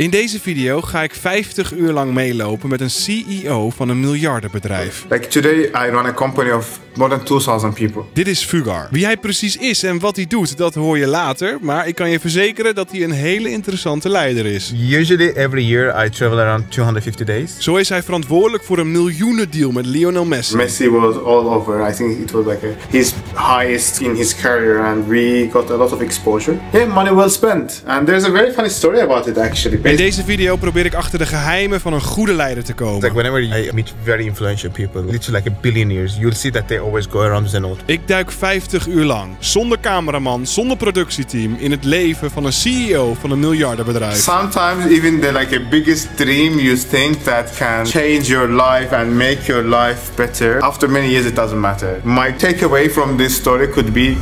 In deze video ga ik 50 uur lang meelopen met een CEO van een miljardenbedrijf. Like today I run a company of more than 2000 people. Dit is Fugar. Wie hij precies is en wat hij doet, dat hoor je later. Maar ik kan je verzekeren dat hij een hele interessante leider is. Usually every year I travel around 250 days. Zo is hij verantwoordelijk voor een miljoenendeal met Lionel Messi. Messi was all over. I think it was like his highest in his career and we got a lot of exposure. Yeah, money well spent. And there's a very funny story about it actually. In deze video probeer ik achter de geheimen van een goede leider te komen. Like whenever I meet very influential people, literally like a billionaires, you'll see that they always go around the note. Ik duik 50 uur lang, zonder cameraman, zonder productieteam, in het leven van een CEO van een miljardenbedrijf. Sometimes even the biggest dream you think that can change your life and make your life better. After many years it doesn't matter. My takeaway from this story could be...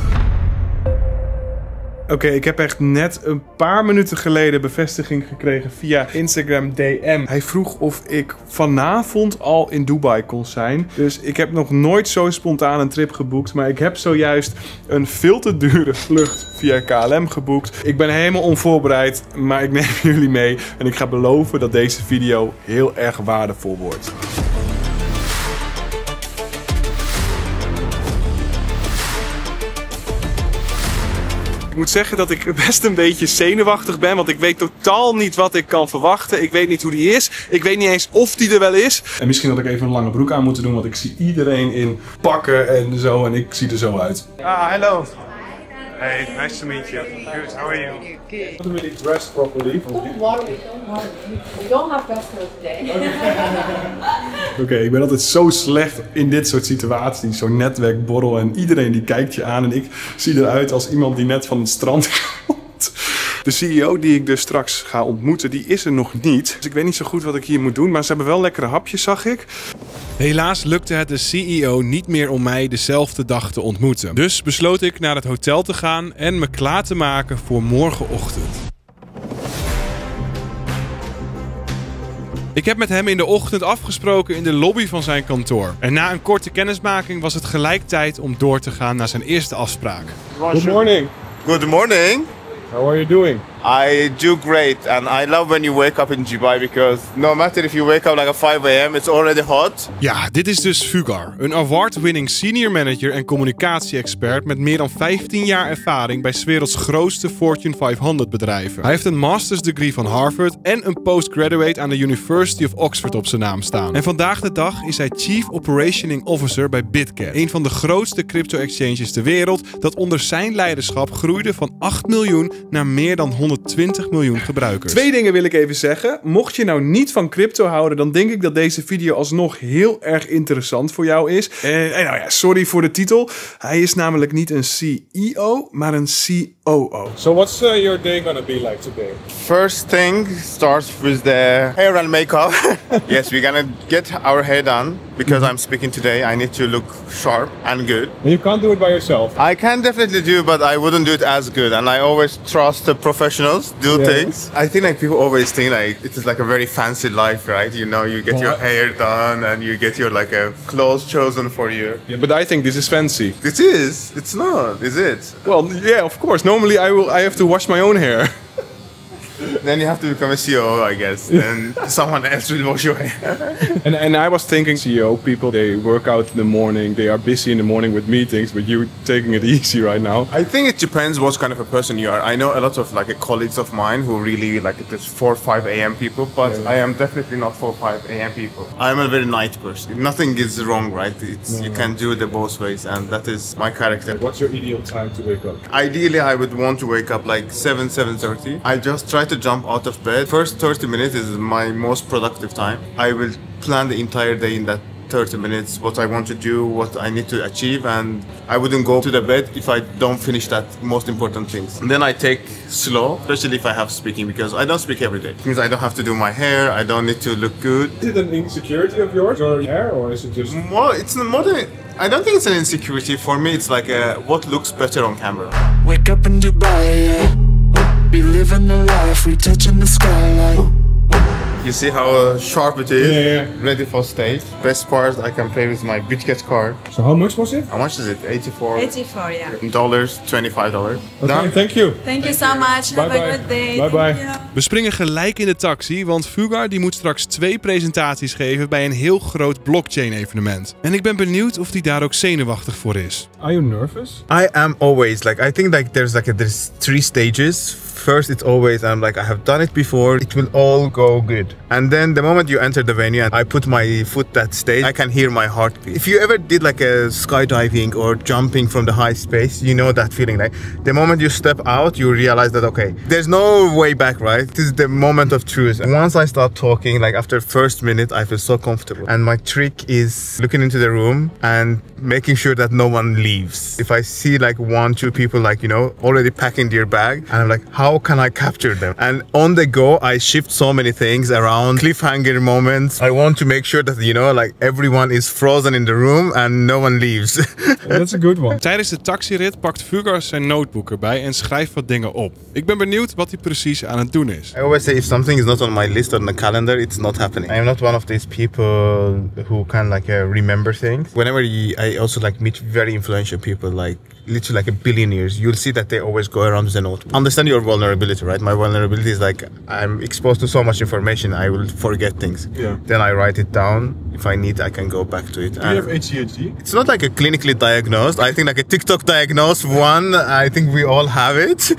Oké, ik heb echt net een paar minuten geleden bevestiging gekregen via Instagram DM. Hij vroeg of ik vanavond al in Dubai kon zijn. Dus ik heb nog nooit zo spontaan een trip geboekt. Maar ik heb zojuist een veel te dure vlucht via KLM geboekt. Ik ben helemaal onvoorbereid, maar ik neem jullie mee. En ik ga beloven dat deze video heel erg waardevol wordt. Ik moet zeggen dat ik best een beetje zenuwachtig ben, want ik weet totaal niet wat ik kan verwachten. Ik weet niet hoe die is. Ik weet niet eens of die er wel is. En misschien had ik even een lange broek aan moeten doen, want ik zie iedereen in pakken en zo en ik zie er zo uit. Ah, hello. Hey, nice to meet you. Good, how are you? Good. Not really dressed properly. Don't worry. We don't have festival today. Oké, ik ben altijd zo slecht in dit soort situaties. Zo'n netwerkborrel en iedereen die kijkt je aan. En ik zie eruit als iemand die net van het strand komt. De CEO die ik dus straks ga ontmoeten, die is er nog niet. Dus ik weet niet zo goed wat ik hier moet doen. Maar ze hebben wel lekkere hapjes, zag ik. Helaas lukte het de CEO niet meer om mij dezelfde dag te ontmoeten. Dus besloot ik naar het hotel te gaan en me klaar te maken voor morgenochtend. Ik heb met hem in de ochtend afgesproken in de lobby van zijn kantoor. En na een korte kennismaking was het gelijk tijd om door te gaan naar zijn eerste afspraak. Good morning. Good morning. How are you doing? I do great and I love when you wake up in Dubai because no matter if you wake up like at 5 a.m. it's already hot. Ja, dit is dus Fugar. Een award-winning senior manager en communicatie-expert met meer dan 15 jaar ervaring bij 's werelds grootste Fortune 500 bedrijven. Hij heeft een master's degree van Harvard en een postgraduate aan de University of Oxford op zijn naam staan. En vandaag de dag is hij Chief Operating Officer bij Bitget, een van de grootste crypto-exchanges ter wereld, dat onder zijn leiderschap groeide van 8 miljoen naar meer dan 120 miljoen gebruikers. Twee dingen wil ik even zeggen. Mocht je nou niet van crypto houden, dan denk ik dat deze video alsnog heel erg interessant voor jou is. En nou ja, sorry voor de titel. Hij is namelijk niet een CEO, maar een COO. So what's your day gonna be like today? First thing starts with the hair and makeup. Yes, we're gonna get our hair done because I'm speaking today. I need to look sharp and good. You can't do it by yourself. I can definitely do, but I wouldn't do it as good. And I always trust the professionals do things. I think like people always think like it is like a very fancy life, right? You know, you get your hair done and you get your clothes chosen for you. Yeah, but I think this is fancy. It is. It's not, is it? Well, yeah, of course. Normally I have to wash my own hair. Then you have to become a CEO, I guess. Then someone else will wash your hair. And I was thinking CEO people, they work out in the morning, they are busy in the morning with meetings, but you're taking it easy right now. I think it depends what kind of a person you are. I know a lot of colleagues of mine who really this 4 5 a.m. people, but I am definitely not 4 5 a.m. people. I'm a very night person. Nothing is wrong, right? You can do it both ways, and that is my character. What's your ideal time to wake up? Ideally, I would want to wake up like 7, 7:30. I just try to jump out of bed. First 30 minutes is my most productive time. I will plan the entire day in that 30 minutes, what I want to do, what I need to achieve, and I wouldn't go to the bed if I don't finish that most important things. And then I take slow, especially if I have speaking, because I don't speak every day. It means I don't have to do my hair, I don't need to look good. Is it an insecurity of yours, your hair, or is it just... Well, it's more than... I don't think it's an insecurity. For me, it's like what looks better on camera. Wake up in Dubai, yeah. Be living the life, we touching the skyline. You You see how sharp it is? Yeah. Ready for stage. Best part, I can play with my BitGet card. So how much was it? How much is it? 84 84, yeah. dollars, $25. Okay, thank you. Thank you so much. Have Bye-bye. a good day. Bye-bye. Thank you. We springen gelijk in de taxi, want Fugar die moet straks 2 presentaties geven bij een heel groot blockchain-evenement. En ik ben benieuwd of hij daar ook zenuwachtig voor is. Are you nervous? I am always I think there's 3 stages. First, it's always I have done it before. It will all go good. And then the moment you enter the venue and I put my foot that stage, I can hear my heartbeat. If you ever did a skydiving or jumping from the high space, you know that feeling. Like the moment you step out, you realize that okay, there's no way back, right? This is the moment of truth. And once I start talking, after first minute, I feel so comfortable. And my trick is looking into the room and making sure that no one leaves. If I see 1-2 people already packing their bag, and I'm like, how can I capture them? And on the go, I shift so many things around, cliffhanger moments. I want to make sure that everyone is frozen in the room and no one leaves. That's a good one. Tijdens de taxirit pakt Fugar zijn notebook erbij en schrijft wat dingen op. Ik ben benieuwd wat hij precies aan het doen is. I always say if something is not on my list or on the calendar, it's not happening. I am not one of these people who can remember things. Whenever I also meet very influential people, literally billionaires, you'll see that they always go around with a notebook. Understand your vulnerability, right? My vulnerability is I'm exposed to so much information, I will forget things. Yeah. Then I write it down. If I need, I can go back to it. Do you have ADHD? It's not a clinically diagnosed. I think a TikTok diagnosed one. I think we all have it.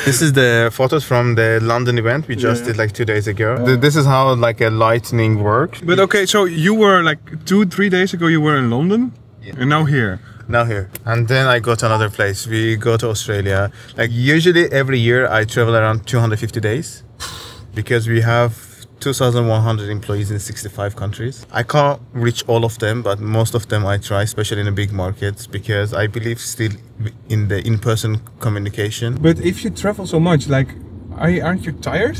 This is the photos from the London event we just did 2 days ago. This is how a lightning works. But okay, so you were 2-3 days ago you were in London, and now here. Now here. And then I go to another place. We go to Australia. Usually every year I travel around 250 days because we have 2,100 employees in 65 countries. I can't reach all of them, but most of them I try, especially in the big markets, because I believe still in the in-person communication. But if you travel so much, aren't you tired?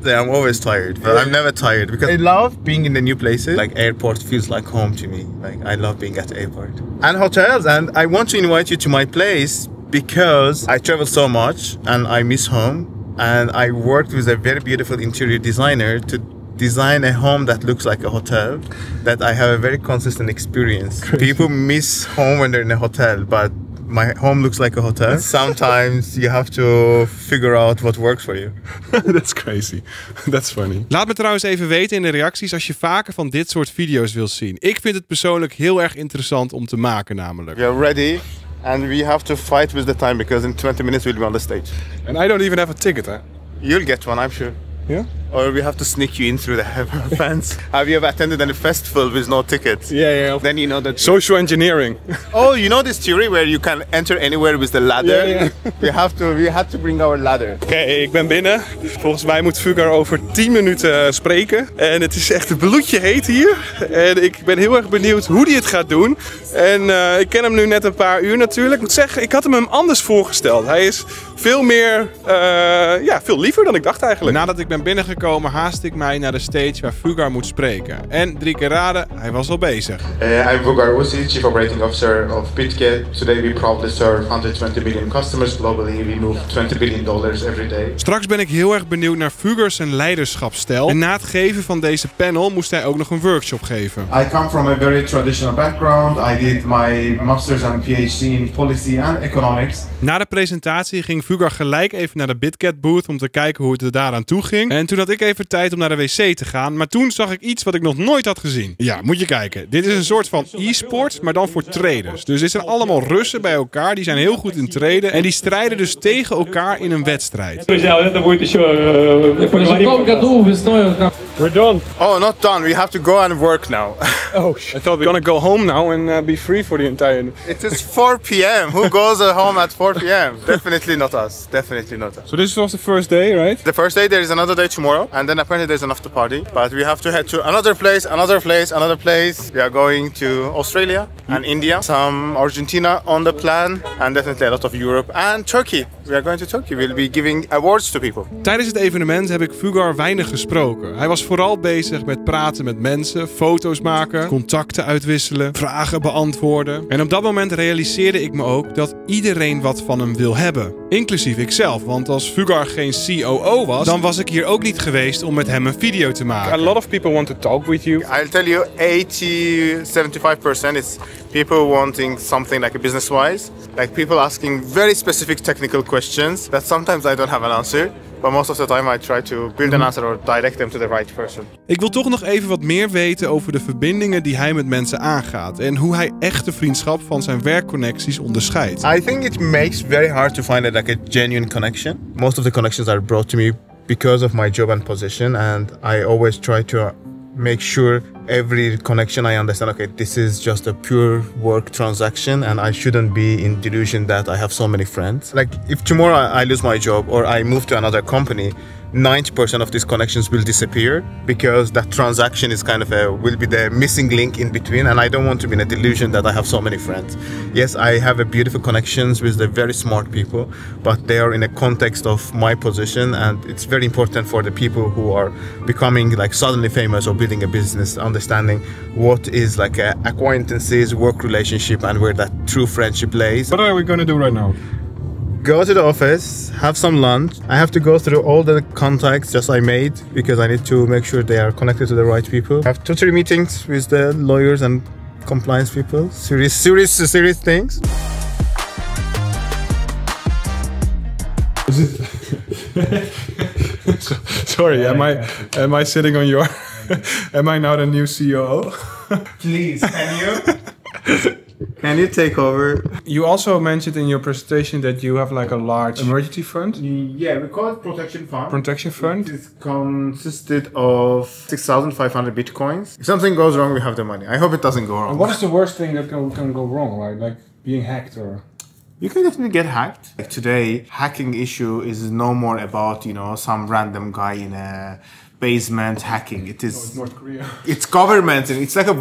I'm always tired, but I'm never tired because I love being in the new places. Airport feels like home to me. I love being at the airport. And hotels, and I want to invite you to my place because I travel so much and I miss home. And I worked with a very beautiful interior designer to design a home that looks like a hotel, that I have a very consistent experience. People miss home when they're in a hotel, but my home looks like a hotel. Sometimes you have to figure out what works for you. That's crazy. That's funny. Laat me trouwens even weten in de reacties als je vaker van dit soort video's wilt zien. Ik vind het persoonlijk heel erg interessant om te maken namelijk. We are ready and we have to fight with the time because in 20 minutes we'll be on the stage. And I don't even have a ticket, huh? You'll get one, I'm sure. Yeah? Or we have to sneak you in through the fence. Have you ever attended any festival with no tickets? Yeah. Then you know that. Social engineering. Oh, you know this theory where you can enter anywhere with the ladder? Yeah. We had to bring our ladder. Oké, ik ben binnen. Volgens mij moet Fugar over 10 minuten spreken. En het is echt een bloedje heet hier. En ik ben heel erg benieuwd hoe hij het gaat doen. En ik ken hem nu net een paar uur natuurlijk. Ik moet zeggen, ik had hem anders voorgesteld. Hij is veel meer, veel liever dan ik dacht eigenlijk. Nadat ik ben binnengekomen haast ik mij naar de stage waar Fugar moet spreken. En 3 keer raden, hij was al bezig. I'm Fugar Uzi, Chief Operating Officer of BitGet. Today we proudly serve 120 million customers globally. We move $20 billion every day. Straks ben ik heel erg benieuwd naar Fugar zijn leiderschapsstijl. En na het geven van deze panel moest hij ook nog een workshop geven. I come from a very traditional background. I did my master's and PhD in policy and economics. Na de presentatie ging Fugar gelijk even naar de BitGet booth om te kijken hoe het er daaraan toe ging. En toen had ik even tijd om naar de wc te gaan. Maar toen zag ik iets wat ik nog nooit had gezien. Ja, moet je kijken. Dit is een soort van e-sport, maar dan voor traders. Dus dit zijn allemaal Russen bij elkaar. Die zijn heel goed in traden. En die strijden dus tegen elkaar in een wedstrijd. We're done. Oh, not done. We have to go and work now. Oh, I thought we were gonna go home now and be free for the entire... It is 4 p.m. Who goes home at 4 p.m.? Definitely not us. Definitely not us. So this was the first day, right? The first day, there is another day tomorrow, and then apparently there's an after party. But we have to head to another place, another place, another place. We are going to Australia and India, some Argentina on the plan, and definitely a lot of Europe and Turkey. We are going to Turkey. We'll be giving awards to people. Tijdens het evenement heb ik Fugar weinig gesproken. Hij was was vooral bezig met praten met mensen, foto's maken, contacten uitwisselen, vragen beantwoorden. En op dat moment realiseerde ik me ook dat iedereen wat van hem wil hebben. Inclusief ikzelf, want als Fugar geen COO was, dan was ik hier ook niet geweest om met hem een video te maken. A lot of people want to talk with you. I'll tell you 75% is people wanting something like a business-wise. Like people asking very specific technical questions that sometimes I don't have an answer. But most of the time I try to build an answer or direct them to the right person. Ik wil toch nog even wat meer weten over de verbindingen die hij met mensen aangaat en hoe hij echte vriendschap van zijn werkconnecties onderscheidt. I think it makes very hard to find like a genuine connection. Most of the connections are brought to me because of my job and position, and I always try to make sure every connection I understand, okay, this is just a pure work transaction and I shouldn't be in delusion that I have so many friends. Like if tomorrow I lose my job or I move to another company, 90% of these connections will disappear because that transaction is kind of will be the missing link in between, and I don't want to be in a delusion that I have so many friends. Yes, I have a beautiful connections with the very smart people, but they are in a context of my position, and it's very important for the people who are becoming like suddenly famous or building a business, understanding what is like acquaintances, work relationship, and where that true friendship lays. What are we going to do right now? Go to the office, have some lunch. I have to go through all the contacts just I made because I need to make sure they are connected to the right people. I have 2-3 meetings with the lawyers and compliance people. Serious things. Sorry, am I sitting on your... Am I now the new COO? Please, can you take over? You also mentioned in your presentation that you have like a large emergency fund. Yeah, we call it protection fund. Protection fund. It consisted of 6,500 bitcoins. If something goes wrong, we have the money. I hope it doesn't go wrong. And what is the worst thing that can go wrong? Like being hacked or... You can definitely get hacked. Like today, hacking issue is no more about, some random guy in a basement hacking. It is North Korea. It's government and it's like a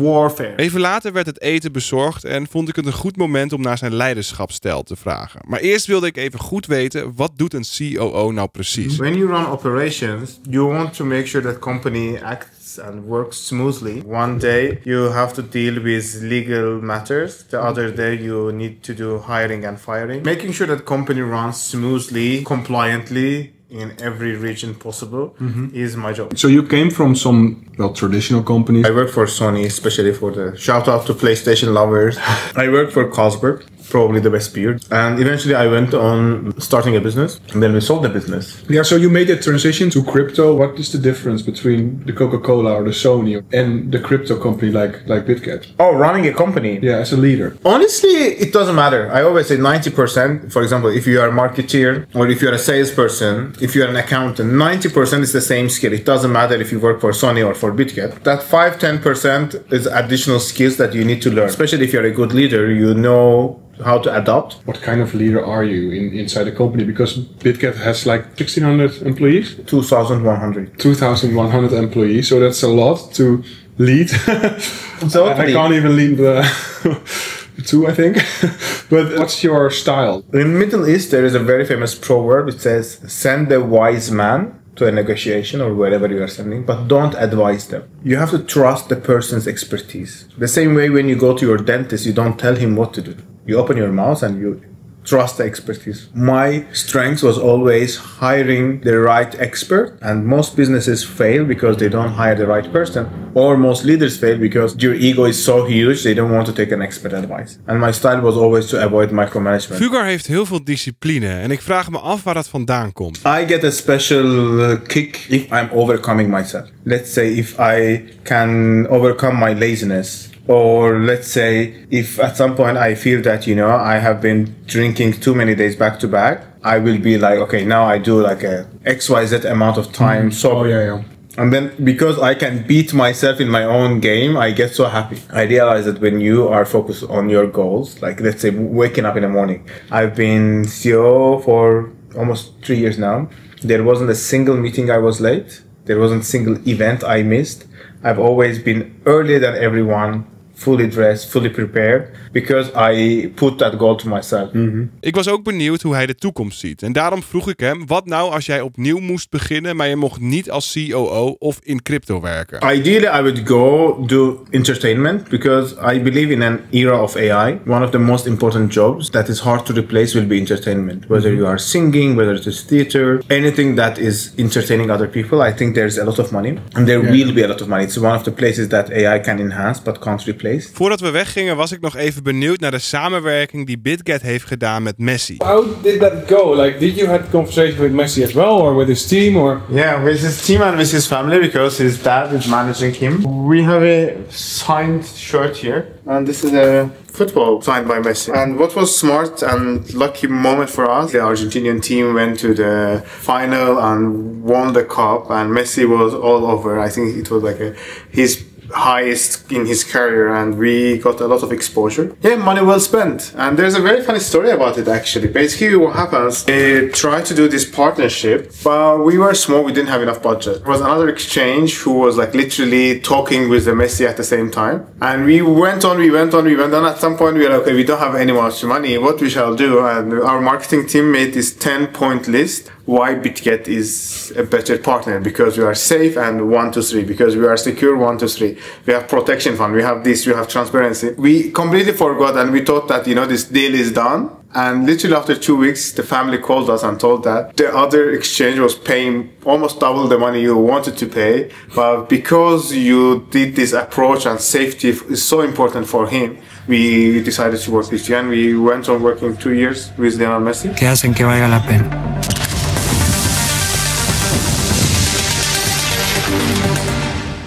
warfare. Even later werd het eten bezorgd en vond ik het een goed moment om naar zijn leiderschapsstijl te vragen. Maar eerst wilde ik even goed weten, wat doet een COO nou precies? When you run operations, you want to make sure that company acts and works smoothly. One day you have to deal with legal matters. The other day you need to do hiring and firing. Making sure that company runs smoothly, compliantly, in every region possible is my job. So you came from some traditional companies. I work for Sony, especially for the shout out to PlayStation lovers. I work for Carlsberg, probably the best beer. And eventually I went on starting a business, and then we sold the business. Yeah, so you made the transition to crypto. What is the difference between the Coca-Cola or the Sony and the crypto company like BitGet? Oh, running a company? Yeah, as a leader. Honestly, it doesn't matter. I always say 90%, for example, if you are a marketeer or if you're a salesperson, if you're an accountant, 90% is the same skill. It doesn't matter if you work for Sony or for BitGet. That 5-10% is additional skills that you need to learn. Especially if you're a good leader, you know how to adapt. What kind of leader are you inside the company? Because BitGet has like 1,600 employees? 2,100. 2,100 employees, so that's a lot to lead. Totally. I can't even lead two, I think. But what's your style? In Middle East, there is a very famous proverb. It says, send a wise man to a negotiation or wherever you are sending, but don't advise them. You have to trust the person's expertise. The same way when you go to your dentist, you don't tell him what to do. You open your mouth and you trust the expertise. My strength was always hiring the right expert, and most businesses fail because they don't hire the right person, or most leaders fail because your ego is so huge they don't want to take an expert advice. And my style was always to avoid micromanagement. Fugar heeft heel veel discipline en ik vraag me af waar dat vandaan komt. I get a special kick if I'm overcoming myself. Let's say if I can overcome my laziness. Or let's say if at some point I feel that, I have been drinking too many days back to back, I will be like, okay, now I do like a XYZ amount of time. So yeah. And then because I can beat myself in my own game, I get so happy. I realize that when you are focused on your goals, like let's say waking up in the morning, I've been CEO for almost 3 years now. There wasn't a single meeting I was late. There wasn't a single event I missed. I've always been earlier than everyone, fully dressed, fully prepared, because I put that goal to myself. Ik was ook benieuwd hoe hij de toekomst ziet. En daarom vroeg ik hem, wat nou als jij opnieuw moest beginnen, maar je mocht niet als COO of in crypto werken? Ideally, I would go do entertainment because I believe in an era of AI. One of the most important jobs that is hard to replace will be entertainment. Whether you are singing, whether it is theater, anything that is entertaining other people, I think there's a lot of money. And there will be a lot of money. It's one of the places that AI can enhance but can't replace. Voordat we weggingen was ik nog even benieuwd naar de samenwerking die BitGet heeft gedaan met Messi. How did that go? Like, did you have a conversation with Messi as well, or with his team, or? Yeah, with his team and with his family, because his dad is managing him. We have a signed shirt here, and this is a football signed by Messi. And what was smart and lucky moment for us, the Argentinian team went to the final and won the cup, and Messi was all over. I think it was like his highest in his career, and we got a lot of exposure. Yeah, money well spent. And there's a very funny story about it actually. Basically what happens, they tried to do this partnership, but we were small, we didn't have enough budget. There was another exchange who was like literally talking with the Messi at the same time. And we went on, and at some point we were like, okay, we don't have any much money, what we shall do? And our marketing team made this 10-point list why BitGet is a better partner, because we are safe and 1, 2, 3, because we are secure 1, 2, 3. We have protection fund, we have this, we have transparency. We completely forgot, and we thought that, you know, this deal is done. And literally after 2 weeks, the family called us and told that the other exchange was paying almost double the money you wanted to pay. But because you did this approach and safety is so important for him, we decided to work with you, and we went on working 2 years with Lionel Messi. Que hacen que valga la pena.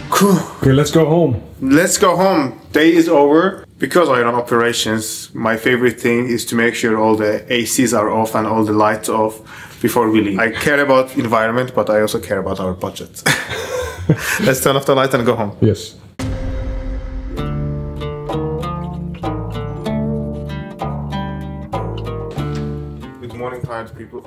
Cool. Okay, let's go home. Let's go home. Day is over. Because I run operations, my favorite thing is to make sure all the ACs are off and all the lights off before we leave. I care about environment, but I also care about our budget. Let's turn off the light and go home. Yes. Good morning, tired people.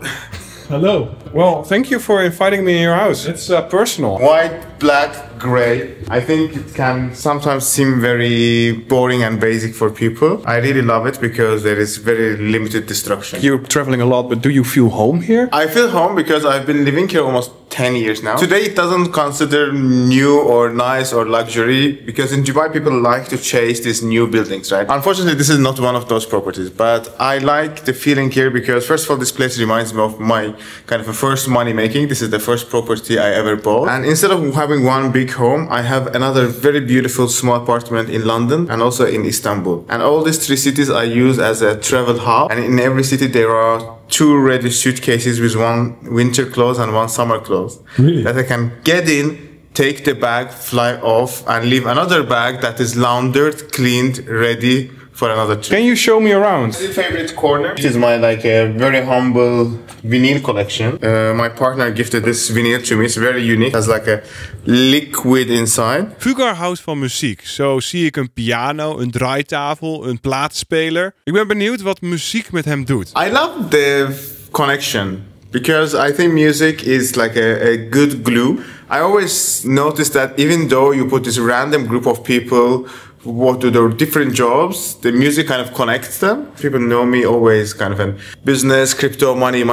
Hello. Well, thank you for inviting me in your house. It's personal. White, black, gray. I think it can sometimes seem very boring and basic for people. I really love it because there is very limited destruction. You're traveling a lot, but do you feel home here? I feel home because I've been living here almost 10 years now. Today it doesn't consider new or nice or luxury, because in Dubai people like to chase these new buildings, right? Unfortunately, this is not one of those properties, but I like the feeling here because first of all, this place reminds me of my kind of a first money making. This is the first property I ever bought. And instead of having one big home, I have another very beautiful small apartment in London and also in Istanbul. And all these 3 cities I use as a travel hub. And in every city there are 2 ready suitcases with 1 winter clothes and 1 summer clothes. Really? That I can get in, take the bag, fly off, and leave another bag that is laundered, cleaned, ready for another trip. Can you show me around? My favorite corner. It is my like a very humble vinyl collection. My partner gifted this vinyl to me. It's very unique. It has like a liquid inside. Fugar houdt van muziek. Zo zie ik een piano, een draaitafel, een plaatspeler. Ik ben benieuwd wat muziek met hem doet. I love the connection because I think music is like a good glue. I always notice that even though you put this random group of people what do their different jobs, the music kind of connects them. People know me always kind of in business, crypto, money.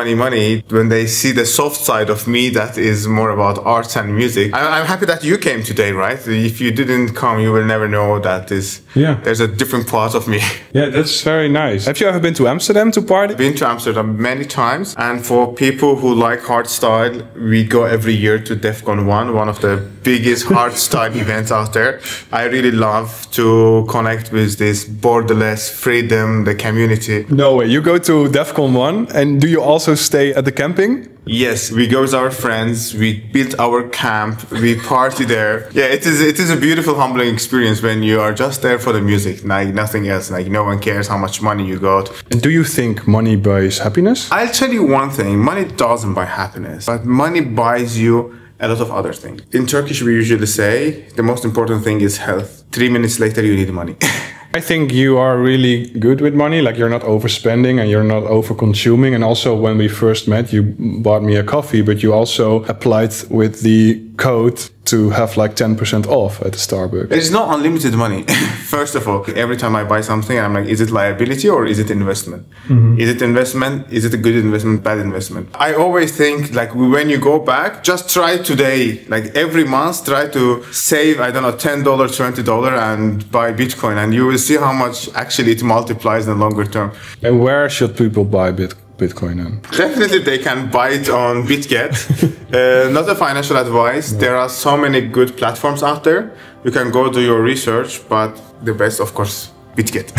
When they see the soft side of me that is more about arts and music. I'm happy that you came today, right? If you didn't come, you will never know that there's a different part of me. Yeah, that's very nice. Have you ever been to Amsterdam to party? I've been to Amsterdam many times, and for people who like hardstyle, we go every year to Defcon 1 of the biggest hardstyle events out there. I really love to connect with this borderless freedom, the community. No way, you go to Defcon 1 and do you also stay at the camping? Yes, we go with our friends, we built our camp, we party there. Yeah, it is a beautiful, humbling experience when you are just there for the music, like nothing else, like no one cares how much money you got. And do you think money buys happiness? I'll tell you one thing, money doesn't buy happiness, but money buys you a lot of other things. In Turkish, we usually say the most important thing is health. 3 minutes later, you need money. I think you are really good with money, like you're not overspending and you're not over-consuming. And also when we first met, you bought me a coffee, but you also applied with the code to have like 10% off at the Starbucks? It's not unlimited money. First of all, every time I buy something, I'm like, is it liability or is it investment? Is it investment? Is it a good investment, bad investment? I always think like when you go back, just try today, like every month, try to save, I don't know, $10, $20 and buy Bitcoin, and you will see how much actually it multiplies in the longer term. And where should people buy Bitcoin then? Definitely they can buy it on BitGet. Not a financial advice. No. There are so many good platforms out there. You can go do your research, but the best of course BitGet.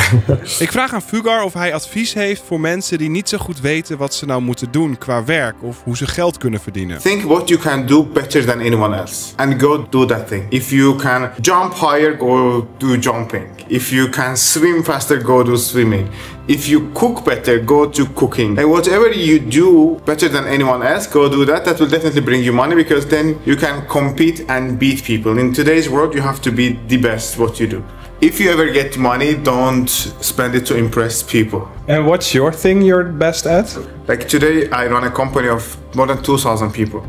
Ik vraag aan Fugar of hij advies heeft voor mensen die niet zo goed weten wat ze nou moeten doen qua werk of hoe ze geld kunnen verdienen. Think what you can do better than anyone else and go do that thing. If you can jump higher, go do jumping. If you can swim faster, go do swimming. If you cook better, go to cooking. And whatever you do better than anyone else, go do that. That will definitely bring you money, because then you can compete and beat people. In today's world, you have to be the best what you do. If you ever get money, don't spend it to impress people. And what's your thing you're best at? Like today, I run a company of more than 2,000 people.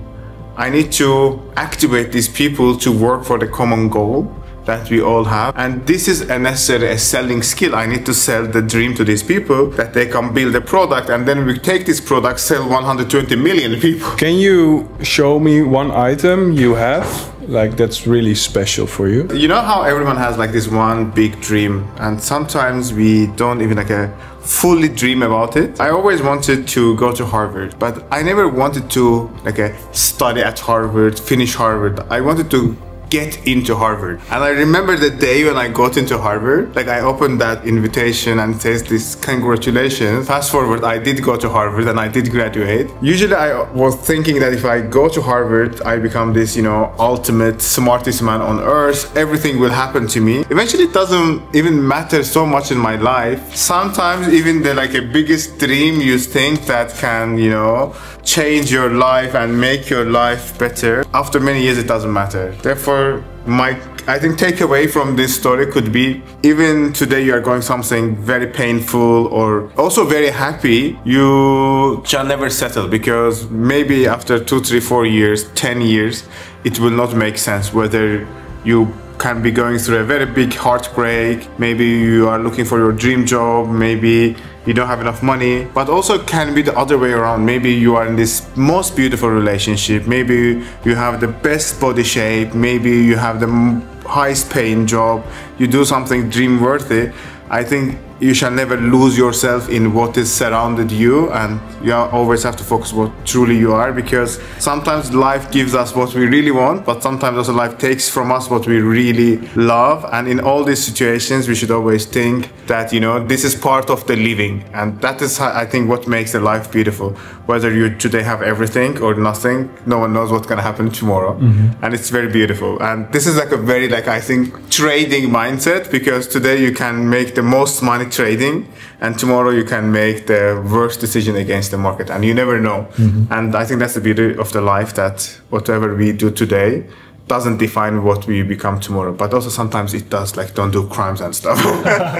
I need to activate these people to work for the common goal that we all have, and this is a necessary selling skill. I need to sell the dream to these people that they can build a product, and then we take this product, sell 120 million people. Can you show me one item you have like that's really special for you? You know how everyone has like this one big dream, and sometimes we don't even like fully dream about it. I always wanted to go to Harvard, but I never wanted to like study at Harvard, finish Harvard. I wanted to get into Harvard. And I remember the day when I got into Harvard, like I opened that invitation and it says this, congratulations. Fast forward, I did go to Harvard and I did graduate. Usually I was thinking that if I go to Harvard, I become this, you know, ultimate smartest man on earth. Everything will happen to me. Eventually it doesn't even matter so much in my life. Sometimes even the like a biggest dream you think that can, you know, change your life and make your life better, after many years it doesn't matter. Therefore, I think takeaway from this story could be, even today you are going something very painful or also very happy, you shall never settle, because maybe after 2, 3, 4 years, 10 years, it will not make sense whether you can be going through a very big heartbreak, maybe you are looking for your dream job, maybe you don't have enough money, but also can be the other way around. Maybe you are in this most beautiful relationship, maybe you have the best body shape, maybe you have the highest paying job, you do something dream worthy. I think you shall never lose yourself in what is surrounded you, and you always have to focus what truly you are, because sometimes life gives us what we really want, but sometimes also life takes from us what we really love. And in all these situations we should always think that, you know, this is part of the living, and that is, I think, what makes the life beautiful. Whether you today have everything or nothing, no one knows what's gonna happen tomorrow. And it's very beautiful. And this is like a very, like, I think, trading mindset, because today you can make the most money trading, and tomorrow you can make the worst decision against the market, and you never know. And I think that's the beauty of the life, that whatever we do today doesn't define what we become tomorrow, but also sometimes it does, like don't do crimes and stuff.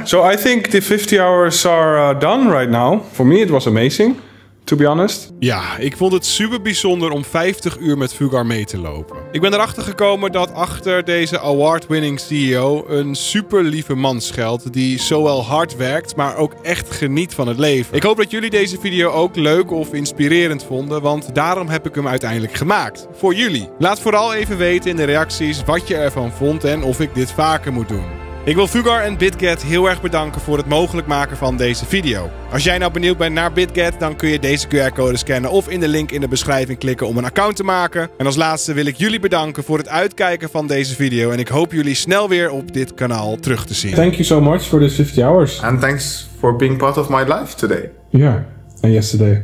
So I think the 50 hours are done right now. For me it was amazing, to be honest. Ja, ik vond het super bijzonder om 50 uur met Fugar mee te lopen. Ik ben erachter gekomen dat achter deze award-winning CEO een super lieve man schuilt die zowel hard werkt, maar ook echt geniet van het leven. Ik hoop dat jullie deze video ook leuk of inspirerend vonden, want daarom heb ik hem uiteindelijk gemaakt. Voor jullie. Laat vooral even weten in de reacties wat je ervan vond en of ik dit vaker moet doen. Ik wil Fugar en BitGet heel erg bedanken voor het mogelijk maken van deze video. Als jij nou benieuwd bent naar BitGet, dan kun je deze QR-code scannen of in de link in de beschrijving klikken om een account te maken. En als laatste wil ik jullie bedanken voor het uitkijken van deze video en ik hoop jullie snel weer op dit kanaal terug te zien. Thank you so much for this 50 hours. And thanks for being part of my life today. Yeah, and yesterday.